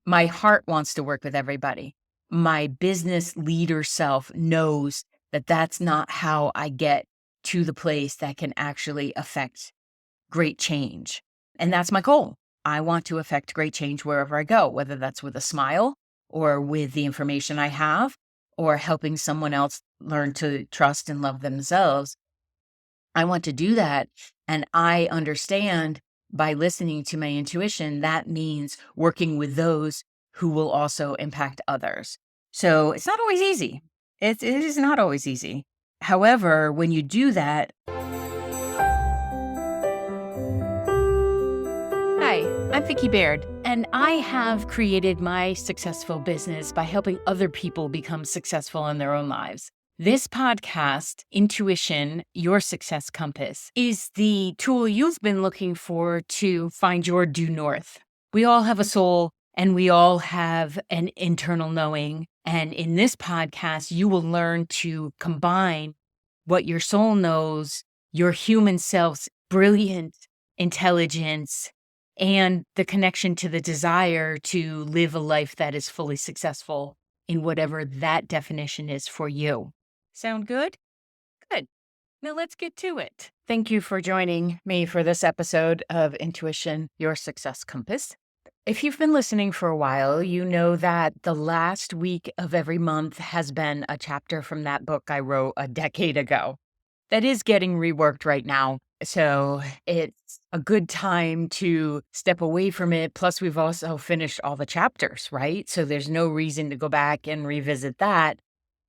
My heart wants to work with everybody. My business leader self knows that that's not how I get to the place that can actually affect great change. And that's my goal. I want to affect great change wherever I go, whether that's with a smile or with the information I have or helping someone else learn to trust and love themselves. I want to do that. And I understand by listening to my intuition, that means working with those who will also impact others. So it's not always easy. It is not always easy. However, when you do that, hi, I'm Vicki Baird, and I have created my successful business by helping other people become successful in their own lives. This podcast, Intuition, Your Success Compass, is the tool you've been looking for to find your due north. We all have a soul and we all have an internal knowing. And in this podcast, you will learn to combine what your soul knows, your human self's brilliant intelligence, and the connection to the desire to live a life that is fully successful in whatever that definition is for you. Sound good? Good. Now let's get to it. Thank you for joining me for this episode of Intuition, Your Success Compass. If you've been listening for a while, you know that the last week of every month has been a chapter from that book I wrote a decade ago. That is getting reworked right now. So it's a good time to step away from it. Plus, we've also finished all the chapters, right? So there's no reason to go back and revisit that.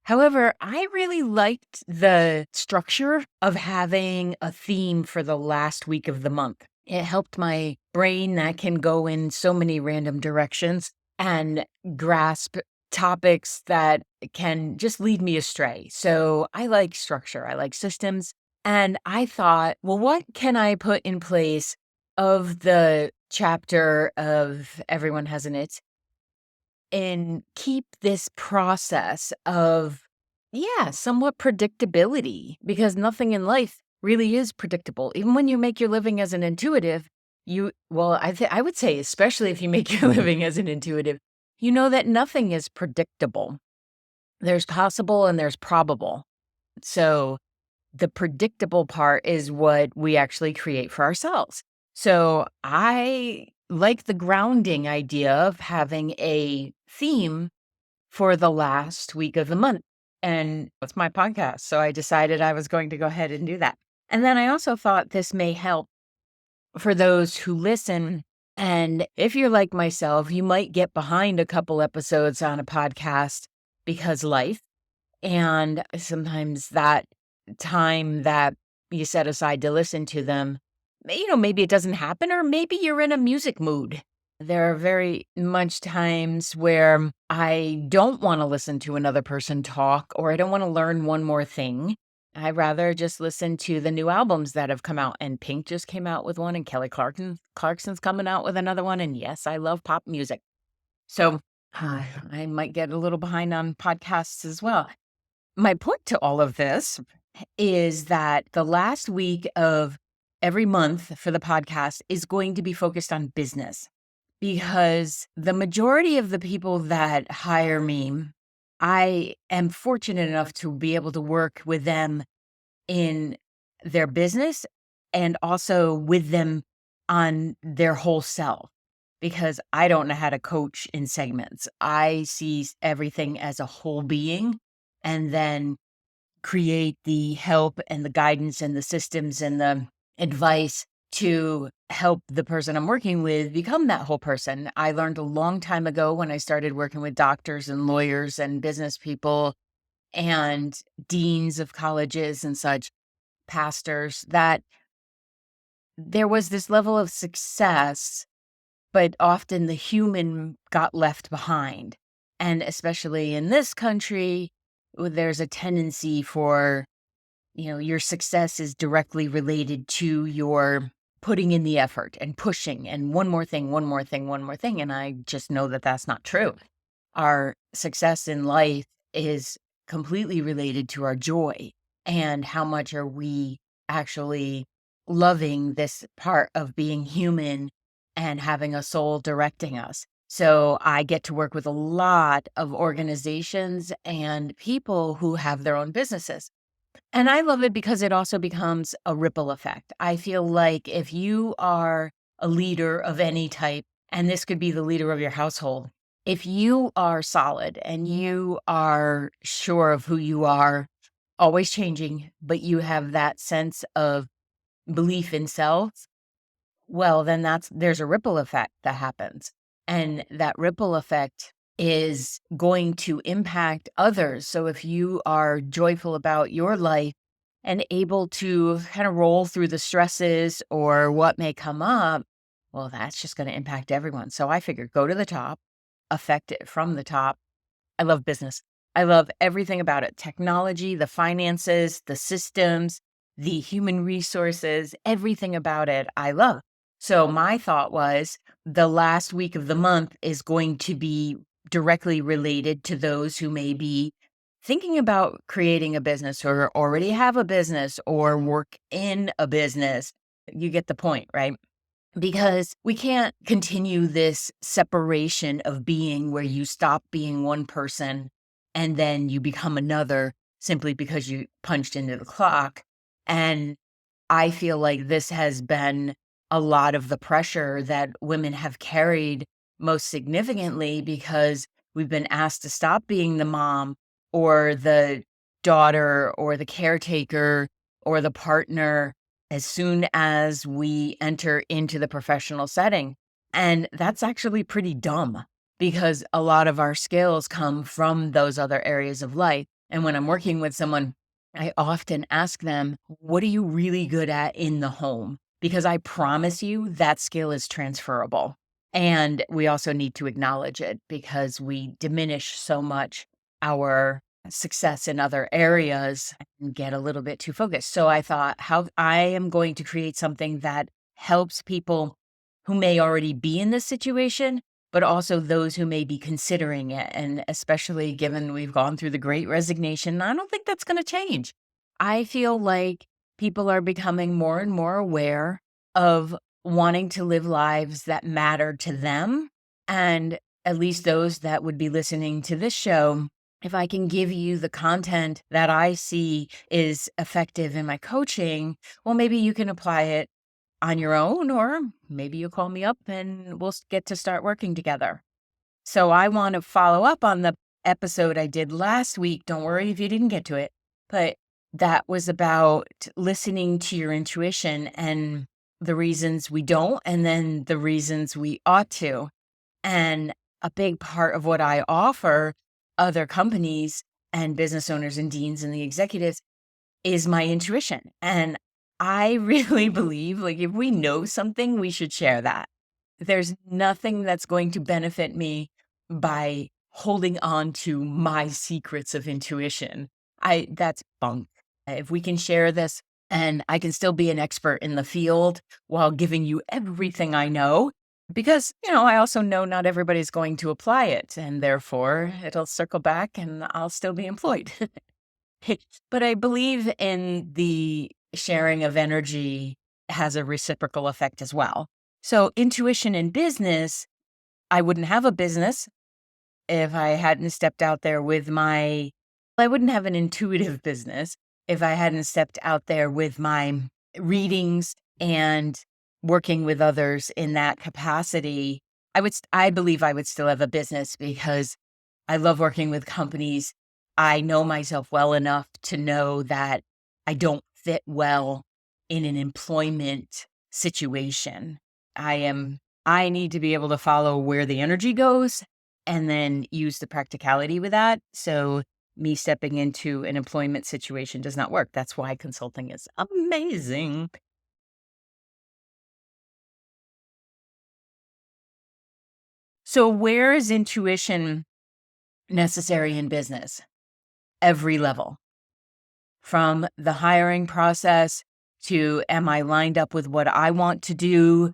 However, I really liked the structure of having a theme for the last week of the month. It helped my brain that can go in so many random directions and grasp topics that can just lead me astray. So I like structure, I like systems. And I thought, well, what can I put in place of the chapter of Everyone Has an It and keep this process of, somewhat predictability, because nothing in life really is predictable. Even when you make your living as an intuitive, I would say, especially if you make your living as an intuitive, you know that nothing is predictable. There's possible and there's probable. So the predictable part is what we actually create for ourselves. So I like the grounding idea of having a theme for the last week of the month. And it's my podcast. So I decided I was going to go ahead and do that. And then I also thought this may help for those who listen. And if you're like myself, you might get behind a couple episodes on a podcast because life. And sometimes that time that you set aside to listen to them, maybe it doesn't happen, or maybe you're in a music mood. There are very much times where I don't want to listen to another person talk, or I don't want to learn one more thing. I'd rather just listen to the new albums that have come out. And Pink just came out with one, and Kelly Clarkson's coming out with another one. And yes, I love pop music. So I might get a little behind on podcasts as well. My point to all of this is that the last week of every month for the podcast is going to be focused on business, because the majority of the people that hire me, I am fortunate enough to be able to work with them in their business and also with them on their whole self, because I don't know how to coach in segments. I see everything as a whole being and then create the help and the guidance and the systems and the advice to help the person I'm working with become that whole person. I learned a long time ago when I started working with doctors and lawyers and business people and deans of colleges and such, pastors, that there was this level of success, but often the human got left behind. And especially in this country, there's a tendency for, your success is directly related to your putting in the effort and pushing and one more thing, one more thing, one more thing. And I just know that that's not true. Our success in life is completely related to our joy and how much are we actually loving this part of being human and having a soul directing us. So I get to work with a lot of organizations and people who have their own businesses. And I love it because it also becomes a ripple effect. I feel like if you are a leader of any type, and this could be the leader of your household, if you are solid and you are sure of who you are, always changing, but you have that sense of belief in self, well, then there's a ripple effect that happens. And that ripple effect is going to impact others. So if you are joyful about your life and able to kind of roll through the stresses or what may come up, well, that's just going to impact everyone. So I figured go to the top, affect it from the top. I love business. I love everything about it. Technology, the finances, the systems, the human resources, everything about it I love. So my thought was the last week of the month is going to be directly related to those who may be thinking about creating a business or already have a business or work in a business. You get the point, right? Because we can't continue this separation of being where you stop being one person and then you become another simply because you punched into the clock. And I feel like this has been a lot of the pressure that women have carried most significantly because we've been asked to stop being the mom or the daughter or the caretaker or the partner as soon as we enter into the professional setting. And that's actually pretty dumb because a lot of our skills come from those other areas of life. And when I'm working with someone, I often ask them, what are you really good at in the home? Because I promise you that skill is transferable. And we also need to acknowledge it because we diminish so much our success in other areas and get a little bit too focused. So I thought, how I am going to create something that helps people who may already be in this situation, but also those who may be considering it. And especially given we've gone through the great resignation, I don't think that's going to change. I feel like people are becoming more and more aware of wanting to live lives that matter to them. And at least those that would be listening to this show, if I can give you the content that I see is effective in my coaching, well, maybe you can apply it on your own, or maybe you call me up and we'll get to start working together. So I want to follow up on the episode I did last week. Don't worry if you didn't get to it, but that was about listening to your intuition and the reasons we don't, and then the reasons we ought to. And a big part of what I offer other companies and business owners and deans and the executives is my intuition. And I really believe like if we know something, we should share that. There's nothing that's going to benefit me by holding on to my secrets of intuition. That's bunk. If we can share this and I can still be an expert in the field while giving you everything I know, because, I also know not everybody's going to apply it and therefore it'll circle back and I'll still be employed. But I believe in the sharing of energy has a reciprocal effect as well. So intuition in business, I wouldn't have a business if I hadn't stepped out there with I wouldn't have an intuitive business if I hadn't stepped out there with my readings and working with others in that capacity. I believe I would still have a business because I love working with companies. I know myself well enough to know that I don't fit well in an employment situation. I need to be able to follow where the energy goes and then use the practicality with that. So me stepping into an employment situation does not work. That's why consulting is amazing. So where is intuition necessary in business? Every level. From the hiring process to am I lined up with what I want to do,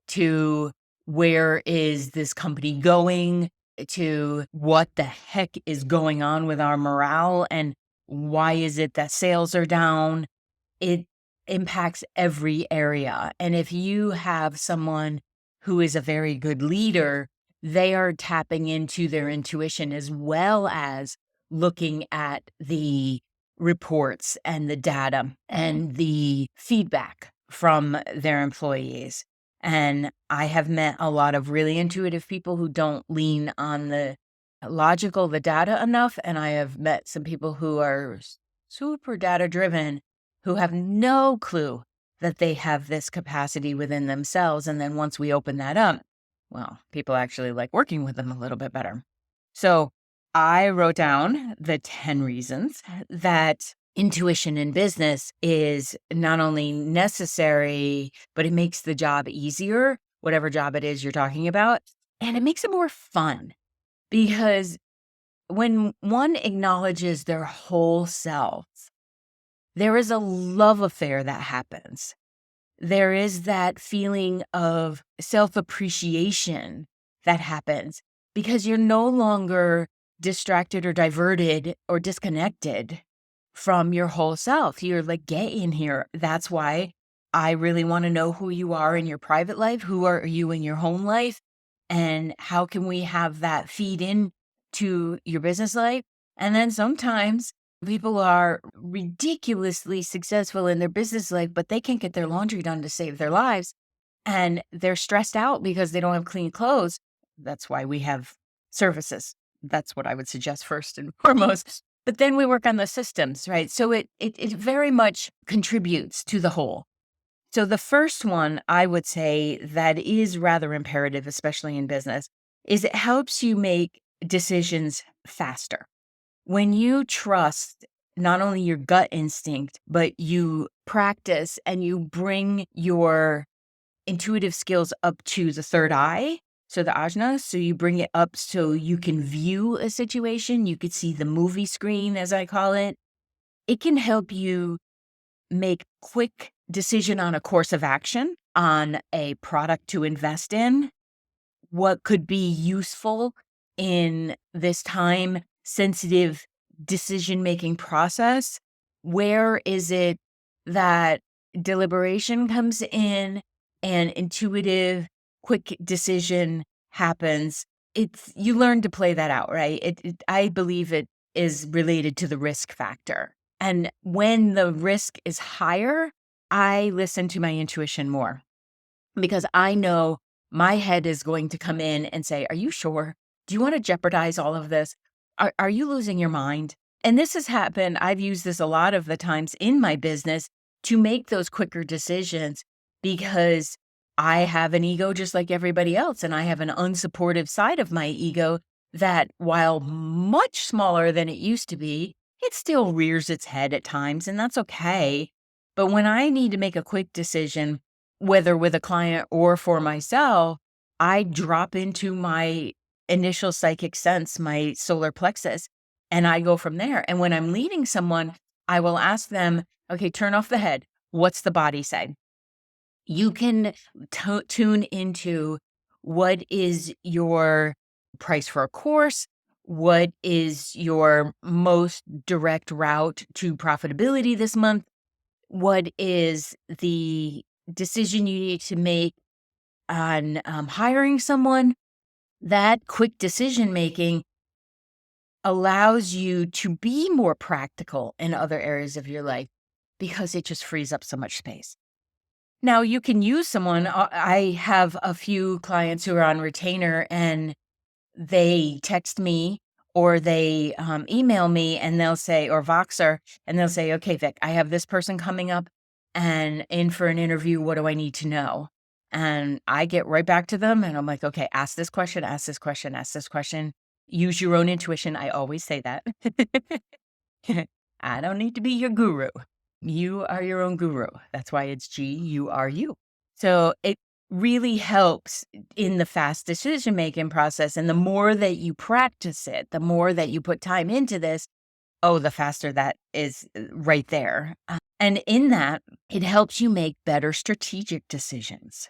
to where is this company going, to what the heck is going on with our morale and why is it that sales are down. It impacts every area. And if you have someone who is a very good leader, they are tapping into their intuition as well as looking at the reports and the data and the feedback from their employees. And I have met a lot of really intuitive people who don't lean on the logical, the data enough. And I have met some people who are super data driven who have no clue that they have this capacity within themselves. And then once we open that up, well, people actually like working with them a little bit better. So I wrote down the 10 reasons that intuition in business is not only necessary, but it makes the job easier, whatever job it is you're talking about. And it makes it more fun because when one acknowledges their whole self, there is a love affair that happens. There is that feeling of self-appreciation that happens because you're no longer distracted or diverted or disconnected from your whole self. You're like, get in here. That's why I really want to know who you are in your private life. Who are you in your home life? And how can we have that feed in to your business life? And then sometimes people are ridiculously successful in their business life, but they can't get their laundry done to save their lives. And they're stressed out because they don't have clean clothes. That's why we have services. That's what I would suggest first and foremost. But then we work on the systems, right? So it very much contributes to the whole. So the first one I would say that is rather imperative, especially in business, is it helps you make decisions faster. When you trust not only your gut instinct, but you practice and you bring your intuitive skills up to the third eye, so the ajna, so you bring it up so you can view a situation, you could see the movie screen, as I call it. It can help you make quick decision on a course of action, on a product to invest in, what could be useful in this time sensitive decision-making process. Where is it that deliberation comes in and intuitive, quick decision happens? You learn to play that out, right? I believe it is related to the risk factor. And when the risk is higher, I listen to my intuition more because I know my head is going to come in and say, are you sure? Do you want to jeopardize all of this? Are you losing your mind? And this has happened. I've used this a lot of the times in my business to make those quicker decisions because I have an ego just like everybody else. And I have an unsupportive side of my ego that, while much smaller than it used to be, it still rears its head at times. And that's okay. But when I need to make a quick decision, whether with a client or for myself, I drop into my initial psychic sense, my solar plexus, and I go from there. And when I'm leading someone, I will ask them, okay, turn off the head. What's the body say? You can tune into what is your price for a course, what is your most direct route to profitability this month, what is the decision you need to make on hiring someone. That quick decision making allows you to be more practical in other areas of your life because it just frees up so much space. Now, you can use someone. I have a few clients who are on retainer and they text me or they email me and they'll say, or Voxer, and they'll say, okay, Vic, I have this person coming up and in for an interview. What do I need to know? And I get right back to them and I'm like, okay, ask this question, ask this question, ask this question. Use your own intuition. I always say that. I don't need to be your guru. You are your own guru. That's why it's G, you are you. So it really helps in the fast decision-making process. And the more that you practice it, the more that you put time into this, the faster that is right there. And in that, it helps you make better strategic decisions.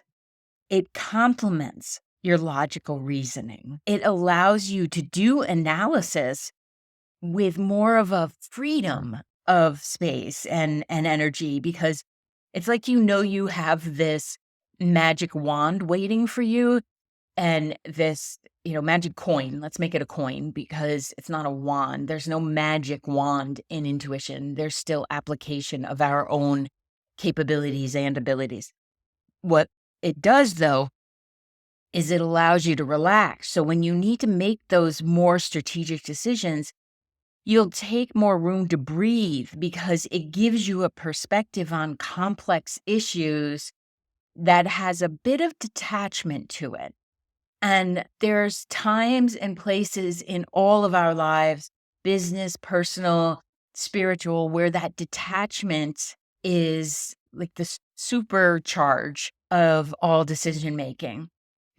It complements your logical reasoning. It allows you to do analysis with more of a freedom of space and energy because it's like you have this magic wand waiting for you and this magic coin. Let's make it a coin because it's not a wand. There's no magic wand in intuition. There's still application of our own capabilities and abilities. What it does, though, is it allows you to relax. So when you need to make those more strategic decisions, you'll take more room to breathe because it gives you a perspective on complex issues that has a bit of detachment to it. And there's times and places in all of our lives, business, personal, spiritual, where that detachment is like the supercharge of all decision making.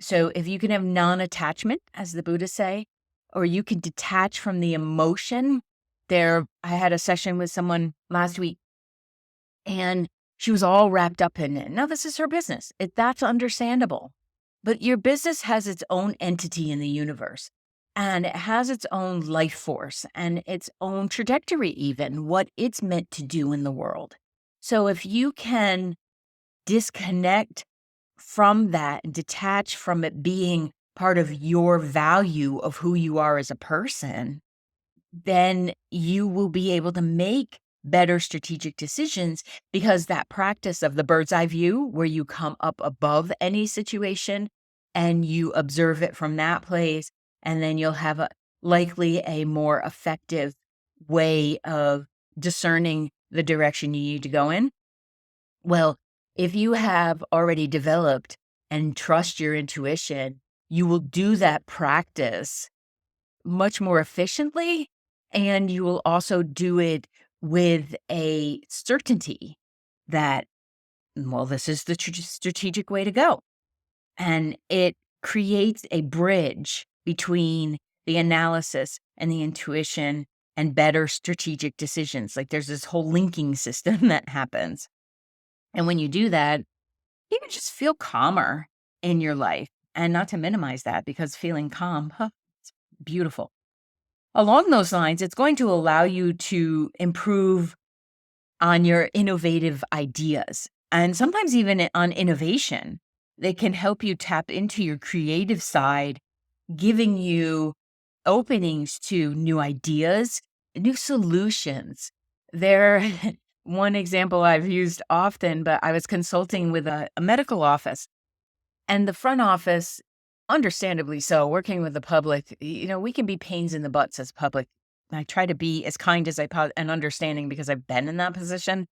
So if you can have non-attachment, as the Buddhists say, or you can detach from the emotion. I had a session with someone last week and she was all wrapped up in it. Now, this is her business. That's understandable. But your business has its own entity in the universe, and it has its own life force and its own trajectory, even what it's meant to do in the world. So if you can disconnect from that and detach from it being part of your value of who you are as a person, then you will be able to make better strategic decisions because that practice of the bird's eye view, where you come up above any situation and you observe it from that place, and then you'll have likely a more effective way of discerning the direction you need to go in. Well, if you have already developed and trust your intuition, you will do that practice much more efficiently, and you will also do it with a certainty that, well, this is the strategic way to go. And it creates a bridge between the analysis and the intuition and better strategic decisions. Like there's this whole linking system that happens. And when you do that, you can just feel calmer in your life. And not to minimize that, because feeling calm, it's beautiful. Along those lines, it's going to allow you to improve on your innovative ideas and sometimes even on innovation. They can help you tap into your creative side, giving you openings to new ideas, new solutions. There, one example I've used often, but I was consulting with a medical office, and the front office, understandably so, working with the public, we can be pains in the butts as public. I try to be as kind as and understanding because I've been in that position.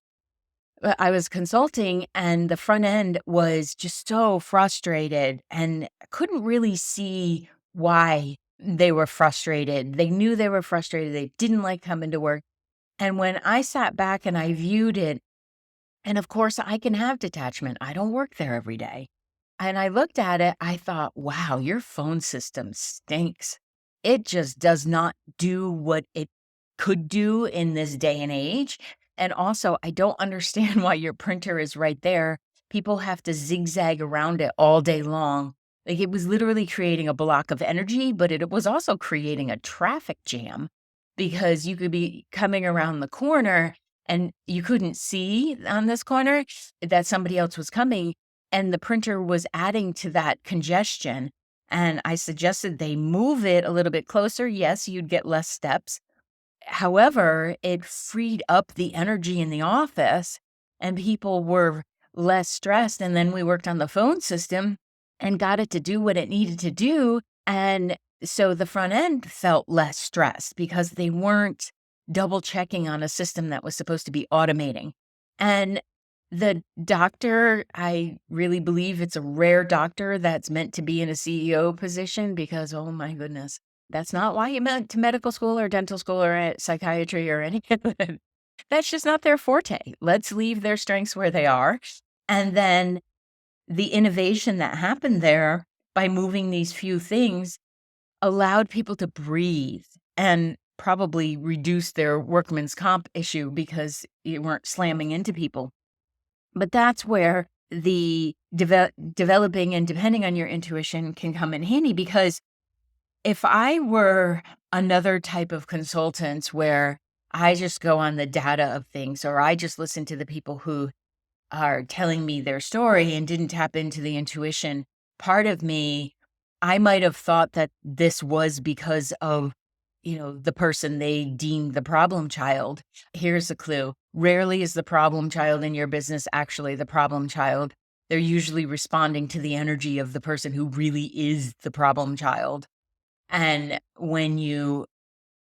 But I was consulting and the front end was just so frustrated and couldn't really see why they were frustrated. They knew they were frustrated. They didn't like coming to work. And when I sat back and I viewed it, and of course I can have detachment. I don't work there every day. And I looked at it, I thought, wow, your phone system stinks. It just does not do what it could do in this day and age. And also, I don't understand why your printer is right there. People have to zigzag around it all day long. Like it was literally creating a block of energy, but it was also creating a traffic jam because you could be coming around the corner and you couldn't see on this corner that somebody else was coming. And the printer was adding to that congestion. And I suggested they move it a little bit closer. Yes, you'd get less steps. However, it freed up the energy in the office and people were less stressed. And then we worked on the phone system and got it to do what it needed to do. And so the front end felt less stressed because they weren't double checking on a system that was supposed to be automating. And the doctor, I really believe it's a rare doctor that's meant to be in a CEO position because, oh my goodness, that's not why you went to medical school or dental school or psychiatry or any of that. That's just not their forte. Let's leave their strengths where they are. And then the innovation that happened there by moving these few things allowed people to breathe and probably reduce their workman's comp issue because you weren't slamming into people. But that's where the developing and depending on your intuition can come in handy, because if I were another type of consultant where I just go on the data of things, or I just listen to the people who are telling me their story and didn't tap into the intuition part of me, I might have thought that this was because of, the person they deemed the problem child. Here's a clue. Rarely is the problem child in your business actually the problem child. They're usually responding to the energy of the person who really is the problem child. And when you're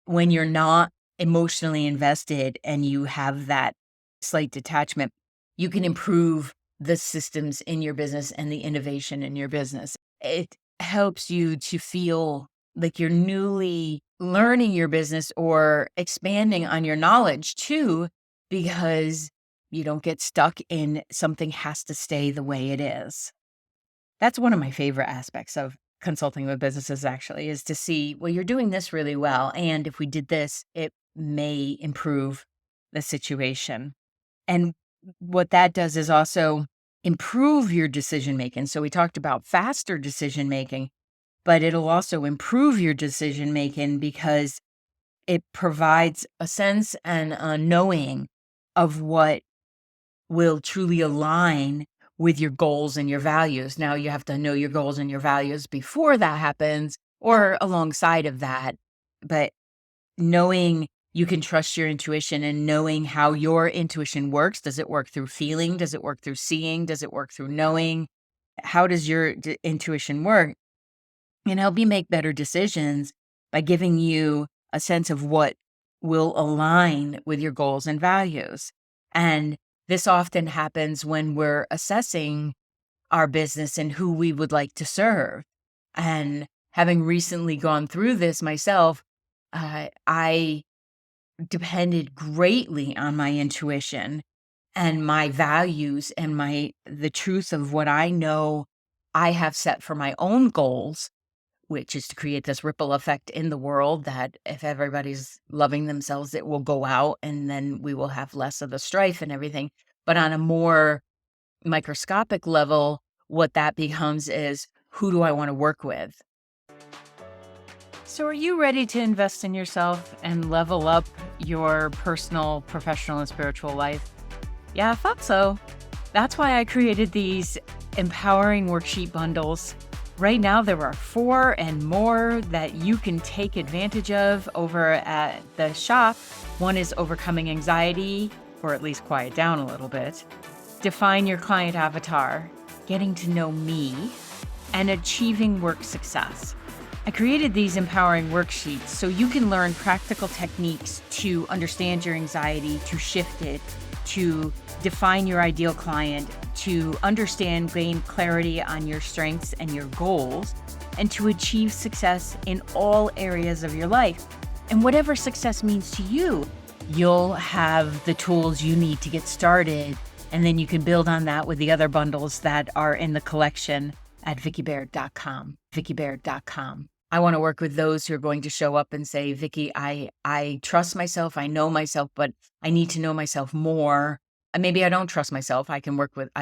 not emotionally invested and you have that slight detachment, you can improve the systems in your business and the innovation in your business. It helps you to feel like you're newly learning your business or expanding on your knowledge too, because you don't get stuck in something has to stay the way it is. That's one of my favorite aspects of consulting with businesses actually is to see, well, you're doing this really well. And if we did this, it may improve the situation. And what that does is also improve your decision making. So we talked about faster decision making, but it'll also improve your decision making because it provides a sense and a knowing of what will truly align with your goals and your values. Now, you have to know your goals and your values before that happens or alongside of that. But knowing you can trust your intuition and knowing how your intuition works. Does it work through feeling? Does it work through seeing? Does it work through knowing? How does your intuition work? And help you make better decisions by giving you a sense of what will align with your goals and values. And this often happens when we're assessing our business and who we would like to serve. And having recently gone through this myself, I depended greatly on my intuition and my values and the truth of what I know I have set for my own goals, which is to create this ripple effect in the world that if everybody's loving themselves, it will go out and then we will have less of the strife and everything. But on a more microscopic level, what that becomes is, who do I want to work with? So are you ready to invest in yourself and level up your personal, professional, and spiritual life? Yeah, I thought so. That's why I created these empowering worksheet bundles. Right now, there are 4 and more that you can take advantage of over at the shop. One is overcoming anxiety, or at least quiet down a little bit, define your client avatar, getting to know me, and achieving work success. I created these empowering worksheets so you can learn practical techniques to understand your anxiety, to shift it, to define your ideal client, to understand, gain clarity on your strengths and your goals, and to achieve success in all areas of your life. And whatever success means to you, you'll have the tools you need to get started. And then you can build on that with the other bundles that are in the collection at vickibaird.com. vickibaird.com. I want to work with those who are going to show up and say, Vicki, I trust myself. I know myself, but I need to know myself more. And maybe I don't trust myself. I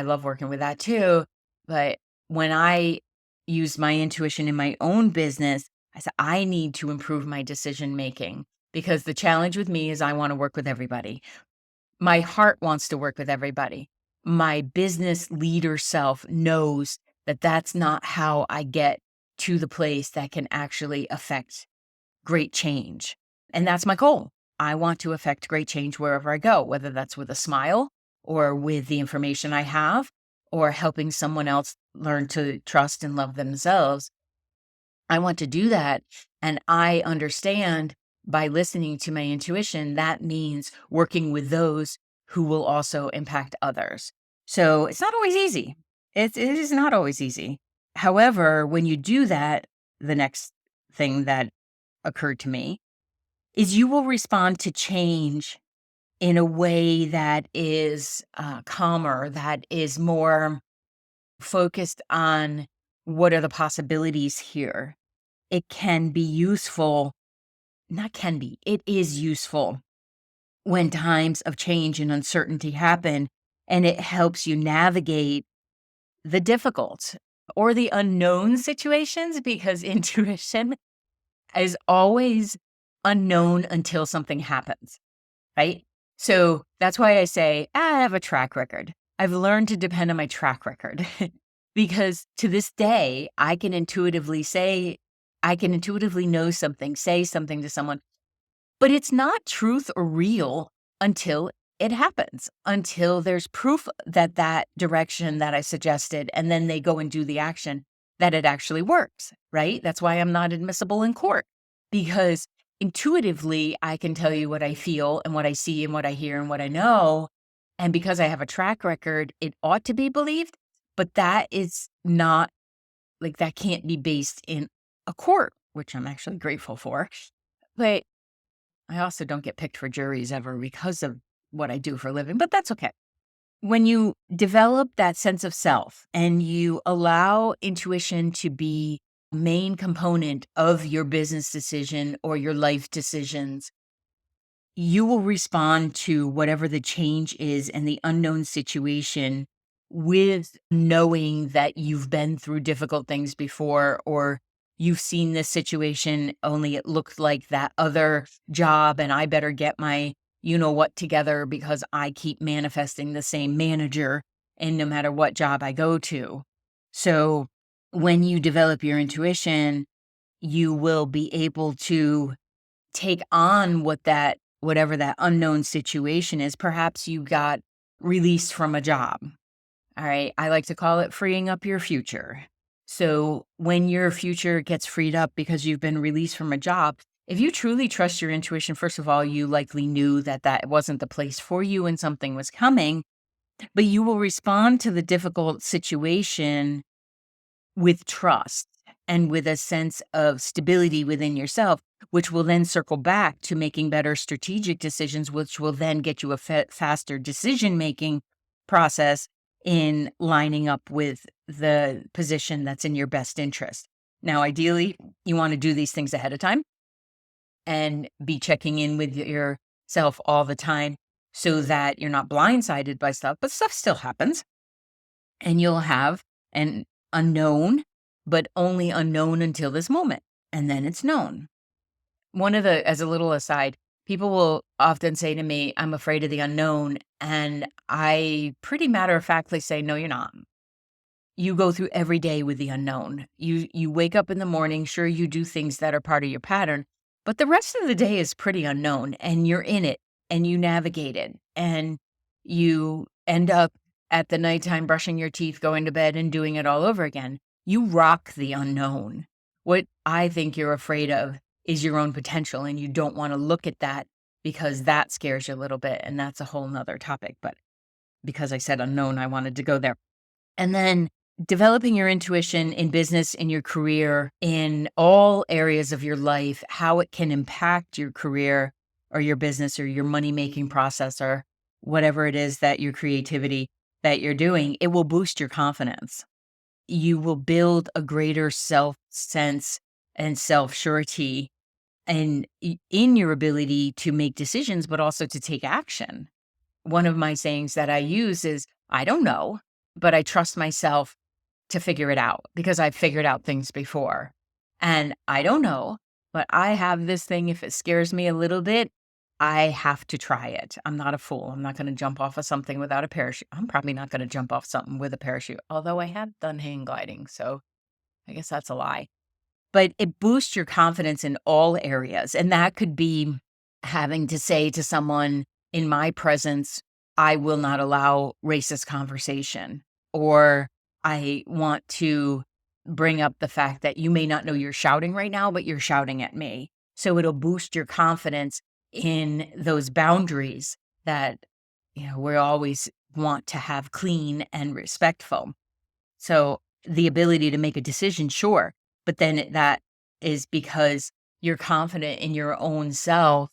love working with that too. But when I use my intuition in my own business, I said, I need to improve my decision making because the challenge with me is I want to work with everybody. My heart wants to work with everybody. My business leader self knows that that's not how I get to the place that can actually affect great change. And that's my goal. I want to affect great change wherever I go, whether that's with a smile or with the information I have or helping someone else learn to trust and love themselves. I want to do that. And I understand by listening to my intuition, that means working with those who will also impact others. So it's not always easy. It is not always easy. However, when you do that, the next thing that occurred to me is you will respond to change in a way that is calmer, that is more focused on what are the possibilities here. It can be useful, not can be, it is useful when times of change and uncertainty happen, and it helps you navigate the difficult or the unknown situations because intuition is always unknown until something happens, right? So that's why I say, I have a track record. I've learned to depend on my track record. Because to this day, I can intuitively know something, say something to someone, but it's not truth or real until it happens, until there's proof that that direction that I suggested, and then they go and do the action, that it actually works, right? That's why I'm not admissible in court, because intuitively, I can tell you what I feel and what I see and what I hear and what I know. And because I have a track record, it ought to be believed, but that is not like that can't be based in a court, which I'm actually grateful for. But I also don't get picked for juries ever because of what I do for a living, but that's okay. When you develop that sense of self and you allow intuition to be a main component of your business decision or your life decisions, you will respond to whatever the change is and the unknown situation with knowing that you've been through difficult things before, or you've seen this situation, only it looked like that other job, and I better get my you know what together because I keep manifesting the same manager and no matter what job I go to. So when you develop your intuition, you will be able to take on whatever that unknown situation is. Perhaps you got released from a job. All right. I like to call it freeing up your future. So when your future gets freed up because you've been released from a job, if you truly trust your intuition, first of all, you likely knew that that wasn't the place for you and something was coming, but you will respond to the difficult situation with trust and with a sense of stability within yourself, which will then circle back to making better strategic decisions, which will then get you a faster decision making process in lining up with the position that's in your best interest. Now, ideally, you want to do these things ahead of time and be checking in with yourself all the time so that you're not blindsided by stuff, but stuff still happens and you'll have an unknown, but only unknown until this moment. And then it's known. As a little aside, people will often say to me, I'm afraid of the unknown. And I pretty matter of factly say, no, you're not. You go through every day with the unknown. You wake up in the morning, sure you do things that are part of your pattern, but the rest of the day is pretty unknown and you're in it and you navigate it and you end up at the nighttime brushing your teeth, going to bed and doing it all over again. You rock the unknown. What I think you're afraid of is your own potential and you don't want to look at that because that scares you a little bit. And that's a whole nother topic. But because I said unknown, I wanted to go there. And then developing your intuition in business, in your career, in all areas of your life, how it can impact your career or your business or your money making process or whatever it is that your creativity that you're doing, it will boost your confidence. You will build a greater self sense and self surety and in your ability to make decisions, but also to take action. One of my sayings that I use is, I don't know, but I trust myself to figure it out because I've figured out things before. And I don't know, but I have this thing. If it scares me a little bit, I have to try it. I'm not a fool. I'm not going to jump off of something without a parachute. I'm probably not going to jump off something with a parachute, although I have done hang gliding. So I guess that's a lie. But it boosts your confidence in all areas. And that could be having to say to someone in my presence, I will not allow racist conversation, or I want to bring up the fact that you may not know you're shouting right now, but you're shouting at me. So it'll boost your confidence in those boundaries that, we always want to have clean and respectful. So the ability to make a decision, sure, but then that is because you're confident in your own self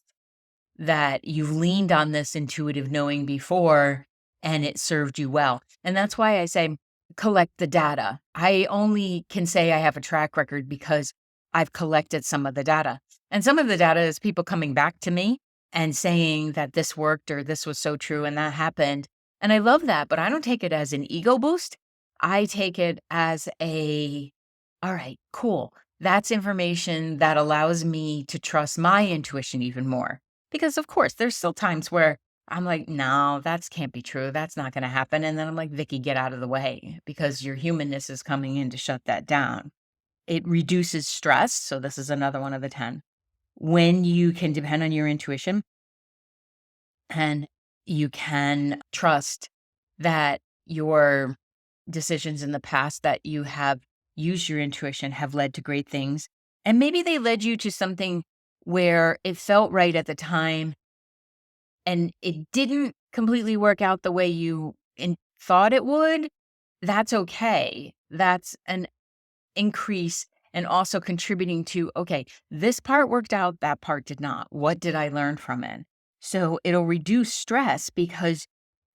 that you've leaned on this intuitive knowing before and it served you well. And that's why I say collect the data. I only can say I have a track record because I've collected some of the data. And some of the data is people coming back to me and saying that this worked or this was so true and that happened. And I love that, but I don't take it as an ego boost. I take it as all right, cool. That's information that allows me to trust my intuition even more. Because of course, there's still times where I'm like, no, that can't be true. That's not going to happen. And then I'm like, Vicky, get out of the way because your humanness is coming in to shut that down. It reduces stress. So this is another one of the 10. When you can depend on your intuition and you can trust that your decisions in the past that you have used your intuition have led to great things. And maybe they led you to something where it felt right at the time and it didn't completely work out the way you thought it would. That's okay. That's an increase and also contributing to, okay, this part worked out, that part did not. What did I learn from it? So it'll reduce stress because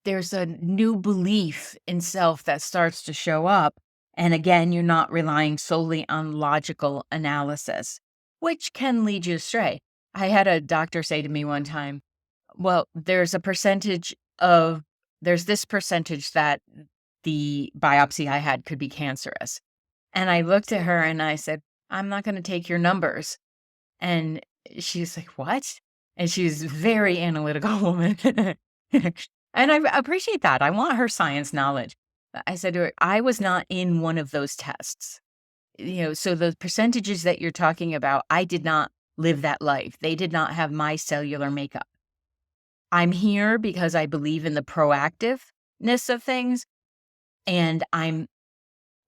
there's a new belief in self that starts to show up. And again, you're not relying solely on logical analysis, which can lead you astray. I had a doctor say to me one time, well, there's this percentage that the biopsy I had could be cancerous. And I looked at her and I said, I'm not going to take your numbers. And she's like, what? And she's a very analytical woman. And I appreciate that. I want her science knowledge. I said to her, I was not in one of those tests. So the percentages that you're talking about, I did not live that life. They did not have my cellular makeup. I'm here because I believe in the proactiveness of things. And I'm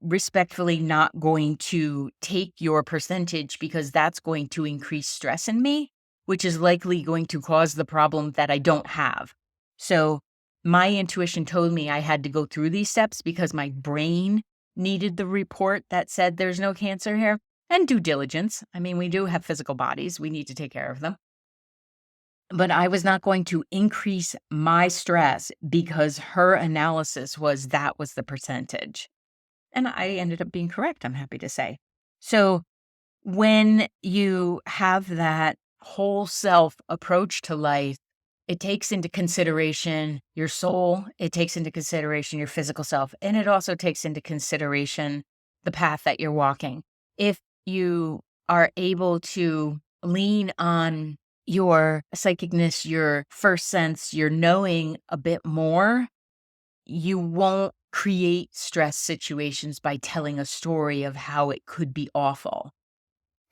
respectfully not going to take your percentage because that's going to increase stress in me, which is likely going to cause the problem that I don't have. So my intuition told me I had to go through these steps because my brain needed the report that said there's no cancer here, and due diligence. I mean, we do have physical bodies. We need to take care of them. But I was not going to increase my stress because her analysis was that was the percentage. And I ended up being correct, I'm happy to say. So when you have that whole self approach to life, it takes into consideration your soul, it takes into consideration your physical self, and it also takes into consideration the path that you're walking. If you are able to lean on your psychicness, your first sense, your knowing a bit more, you won't create stress situations by telling a story of how it could be awful.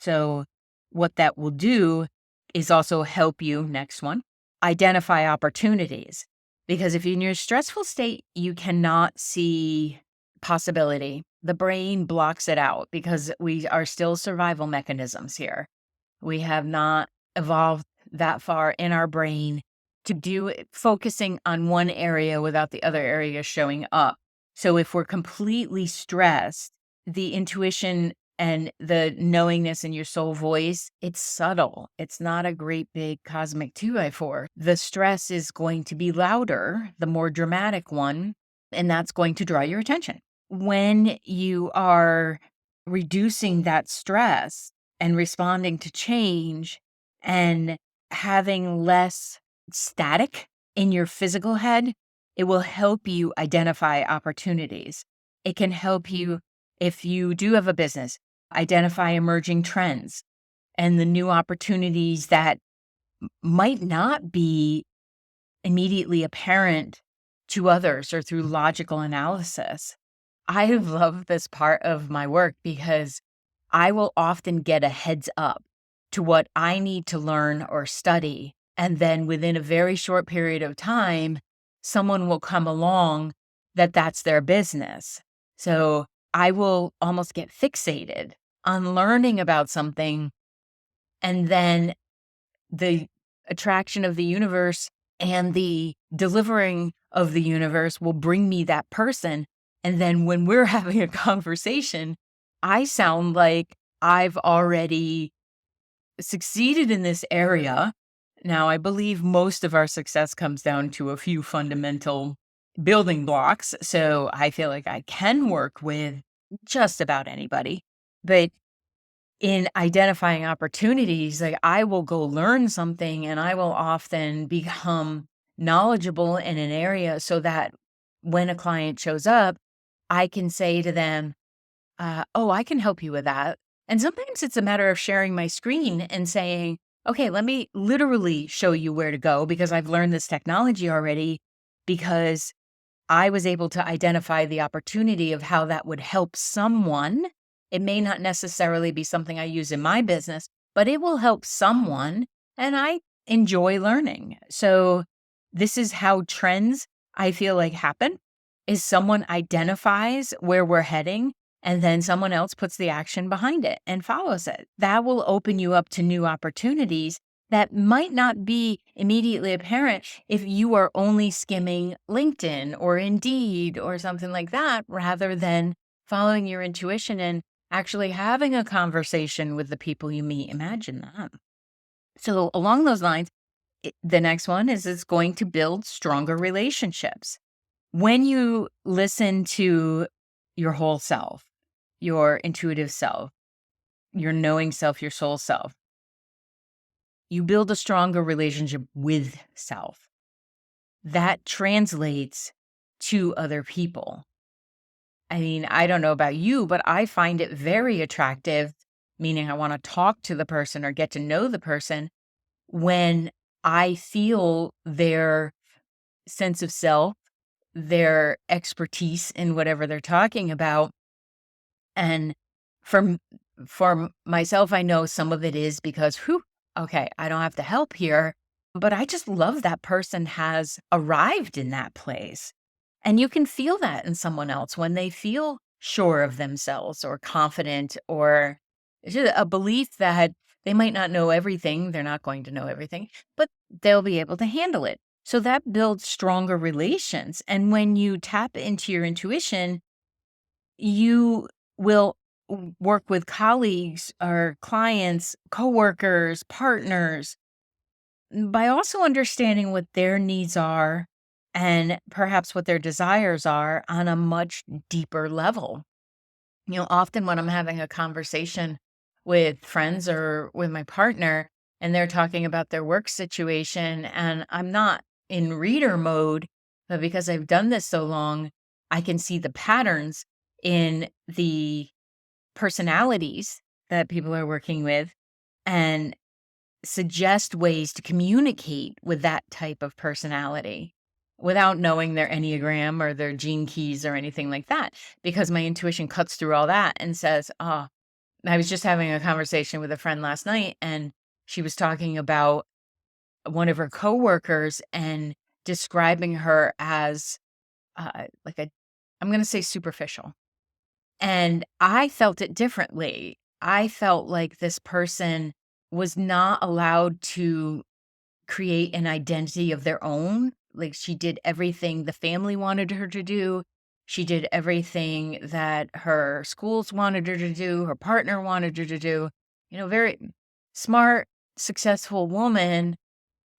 So what that will do is also help you, next one, identify opportunities. Because if you're in your stressful state, you cannot see possibility. The brain blocks it out because we are still survival mechanisms here. We have not evolved that far in our brain to do it, focusing on one area without the other area showing up. So if we're completely stressed, the intuition and the knowingness in your soul voice, it's subtle. It's not a great big cosmic 2x4. The stress is going to be louder, the more dramatic one, and that's going to draw your attention. When you are reducing that stress and responding to change and having less static in your physical head, it will help you identify opportunities. It can help you, if you do have a business, identify emerging trends and the new opportunities that might not be immediately apparent to others or through logical analysis. I love this part of my work because I will often get a heads up to what I need to learn or study. And then within a very short period of time, someone will come along that's their business. So I will almost get fixated on learning about something. And then the attraction of the universe and the delivering of the universe will bring me that person. And then when we're having a conversation, I sound like I've already succeeded in this area. Now, I believe most of our success comes down to a few fundamental building blocks. So I feel like I can work with just about anybody. But in identifying opportunities, like I will go learn something and I will often become knowledgeable in an area so that when a client shows up, I can say to them, oh, I can help you with that. And sometimes it's a matter of sharing my screen and saying, Okay, let me literally show you where to go because I've learned this technology already because I was able to identify the opportunity of how that would help someone. It may not necessarily be something I use in my business, but it will help someone, and I enjoy learning. So this is how trends, I feel like, happen, is someone identifies where we're heading and then someone else puts the action behind it and follows it. That will open you up to new opportunities that might not be immediately apparent if you are only skimming LinkedIn or Indeed or something like that, rather than following your intuition and actually having a conversation with the people you meet. Imagine that. So, along those lines, the next one is it's going to build stronger relationships. When you listen to your whole self, your intuitive self, your knowing self, your soul self, you build a stronger relationship with self. That translates to other people. I mean, I don't know about you, but I find it very attractive, meaning I want to talk to the person or get to know the person when I feel their sense of self, their expertise in whatever they're talking about. And for myself, I know some of it is because, whew, okay, I don't have to help here, but I just love that person has arrived in that place. And you can feel that in someone else when they feel sure of themselves or confident or just a belief that they might not know everything. They're not going to know everything, but they'll be able to handle it. So that builds stronger relations. And when you tap into your intuition, you will work with colleagues or clients, coworkers, partners, by also understanding what their needs are and perhaps what their desires are on a much deeper level. Often when I'm having a conversation with friends or with my partner and they're talking about their work situation and I'm not in reader mode, but because I've done this so long, I can see the patterns in the personalities that people are working with and suggest ways to communicate with that type of personality without knowing their Enneagram or their gene keys or anything like that, because my intuition cuts through all that and says, oh, I was just having a conversation with a friend last night and she was talking about one of her coworkers and describing her as like a, I'm going to say superficial. And I felt it differently. I felt like this person was not allowed to create an identity of their own. Like she did everything the family wanted her to do. She did everything that her schools wanted her to do, her partner wanted her to do. Very smart, successful woman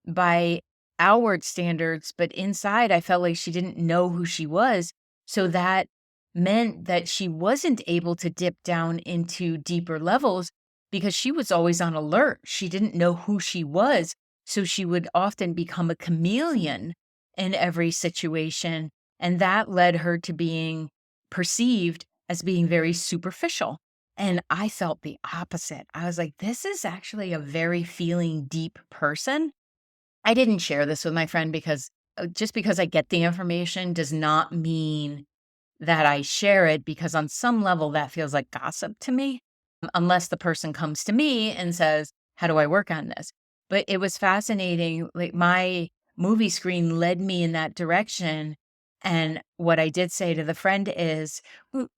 by outward standards, but inside I felt like she didn't know who she was. So that meant that she wasn't able to dip down into deeper levels because she was always on alert. She didn't know who she was. So she would often become a chameleon in every situation. And that led her to being perceived as being very superficial. And I felt the opposite. I was like, this is actually a very feeling deep person. I didn't share this with my friend because just because I get the information does not mean that I share it, because on some level that feels like gossip to me, unless the person comes to me and says, how do I work on this? But it was fascinating. Like my movie screen led me in that direction. And what I did say to the friend is,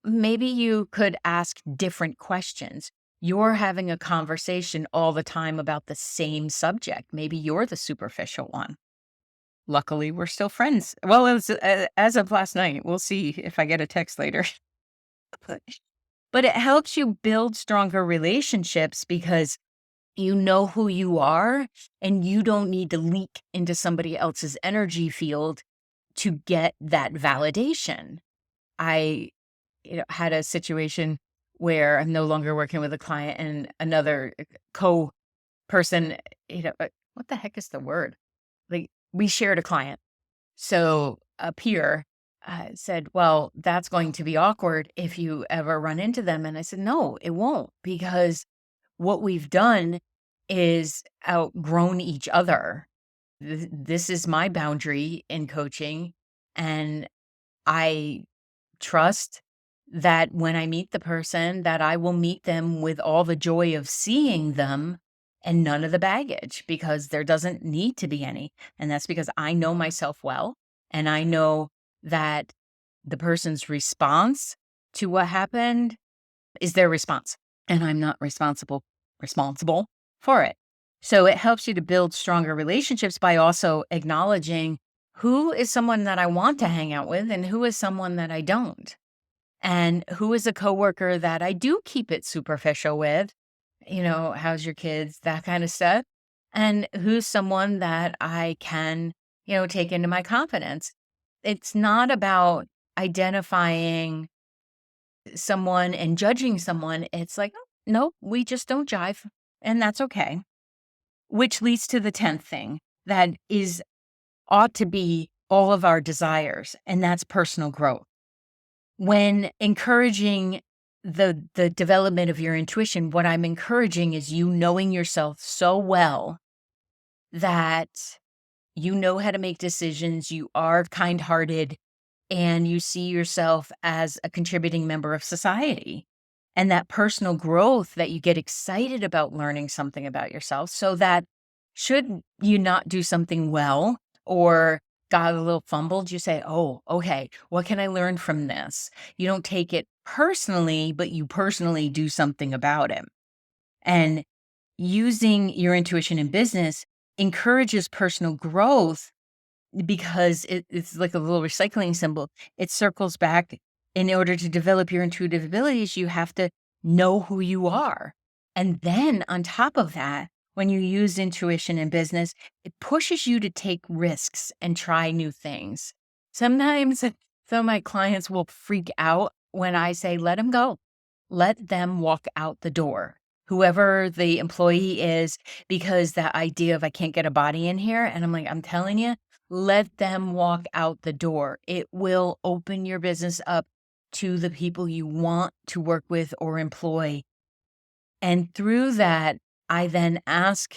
maybe you could ask different questions. You're having a conversation all the time about the same subject. Maybe you're the superficial one. Luckily, we're still friends. Well, as of last night. We'll see if I get a text later. But it helps you build stronger relationships because you know who you are and you don't need to leak into somebody else's energy field to get that validation. I had a situation where I'm no longer working with a client and another co person, what the heck is the word? Like we shared a client. So a peer said, well, that's going to be awkward if you ever run into them. And I said, no, it won't, because what we've done is outgrown each other. This is my boundary in coaching, and I trust that when I meet the person, that I will meet them with all the joy of seeing them and none of the baggage, because there doesn't need to be any. And that's because I know myself well, and I know that the person's response to what happened is their response, and I'm not responsible for it. So it helps you to build stronger relationships by also acknowledging who is someone that I want to hang out with and who is someone that I don't. And who is a coworker that I do keep it superficial with, how's your kids, that kind of stuff. And who's someone that I can, take into my confidence. It's not about identifying someone and judging someone. It's like, "Oh, no, we just don't jive. And that's okay." Which leads to the 10th thing that ought to be all of our desires, and that's personal growth. When encouraging the development of your intuition, what I'm encouraging is you knowing yourself so well that you know how to make decisions, you are kind-hearted, and you see yourself as a contributing member of society. And that personal growth, that you get excited about learning something about yourself, so that should you not do something well or got a little fumbled, you say, "Oh, okay, what can I learn from this?" You don't take it personally, but you personally do something about it. And using your intuition in business encourages personal growth because it's like a little recycling symbol. It circles back. In order to develop your intuitive abilities, you have to know who you are. And then on top of that, when you use intuition in business, it pushes you to take risks and try new things. Sometimes some of my clients will freak out when I say, let them go. Let them walk out the door, whoever the employee is, because that idea of I can't get a body in here. And I'm like, I'm telling you, let them walk out the door. It will open your business up to the people you want to work with or employ. And through that, I then ask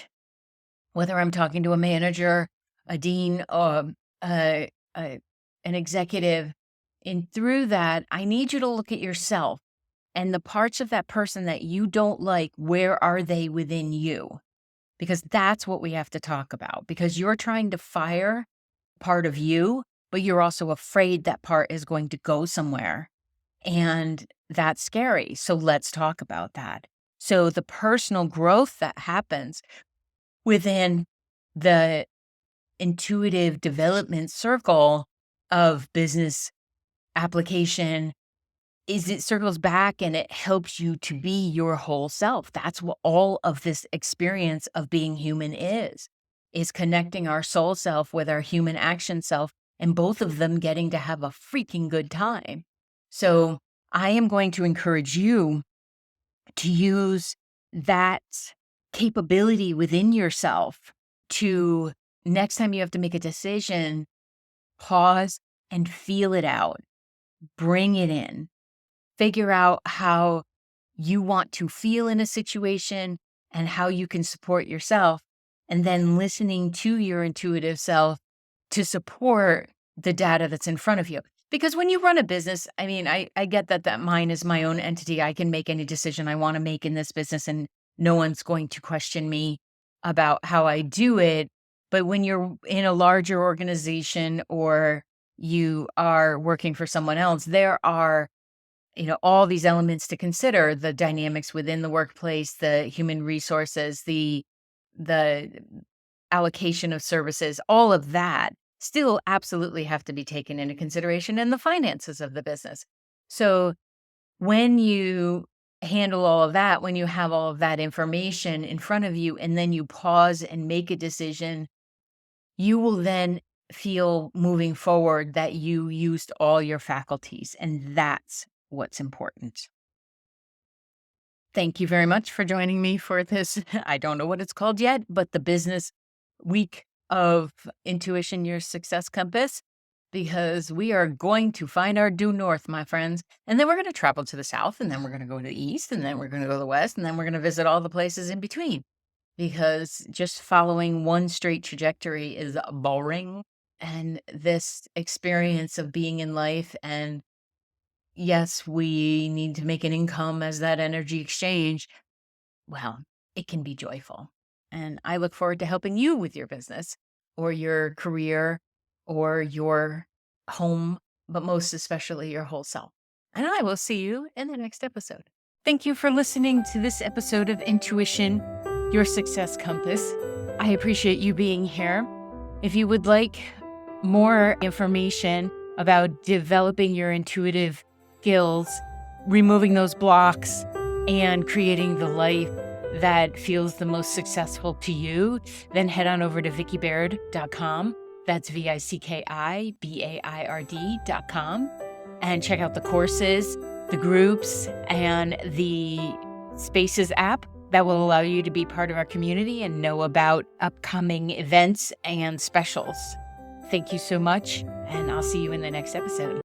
whether I'm talking to a manager, a dean, a, a, an executive. And through that, I need you to look at yourself and the parts of that person that you don't like. Where are they within you? Because that's what we have to talk about, because you're trying to fire part of you, but you're also afraid that part is going to go somewhere. And that's scary. So let's talk about that. So the personal growth that happens within the intuitive development circle of business application is it circles back and it helps you to be your whole self. That's what all of this experience of being human is connecting our soul self with our human action self, and both of them getting to have a freaking good time. So I am going to encourage you to use that capability within yourself to, next time you have to make a decision, pause and feel it out, bring it in. Figure out how you want to feel in a situation and how you can support yourself, and then listening to your intuitive self to support the data that's in front of you. Because when you run a business, I mean, I get that mine is my own entity. I can make any decision I want to make in this business, and no one's going to question me about how I do it. But when you're in a larger organization or you are working for someone else, there are all these elements to consider: the dynamics within the workplace, the human resources, the allocation of services, all of that still absolutely have to be taken into consideration, and the finances of the business. So when you handle all of that, when you have all of that information in front of you, and then you pause and make a decision, you will then feel moving forward that you used all your faculties, and that's what's important. Thank you very much for joining me for this. I don't know what it's called yet, but the business week of Intuition, Your Success Compass, because we are going to find our due north, my friends. And then we're going to travel to the south, and then we're going to go to the east, and then we're going to go to the west, and then we're going to visit all the places in between. because just following one straight trajectory is boring. And this experience of being in life, and yes, we need to make an income as that energy exchange. Well, it can be joyful. And I look forward to helping you with your business or your career or your home, but most especially your whole self. And I will see you in the next episode. Thank you for listening to this episode of Intuition, Your Success Compass. I appreciate you being here. If you would like more information about developing your intuitive skills, removing those blocks, and creating the life that feels the most successful to you, then head on over to vickibaird.com. That's VICKIBAIRD.com. And check out the courses, the groups, and the Spaces app that will allow you to be part of our community and know about upcoming events and specials. Thank you so much, and I'll see you in the next episode.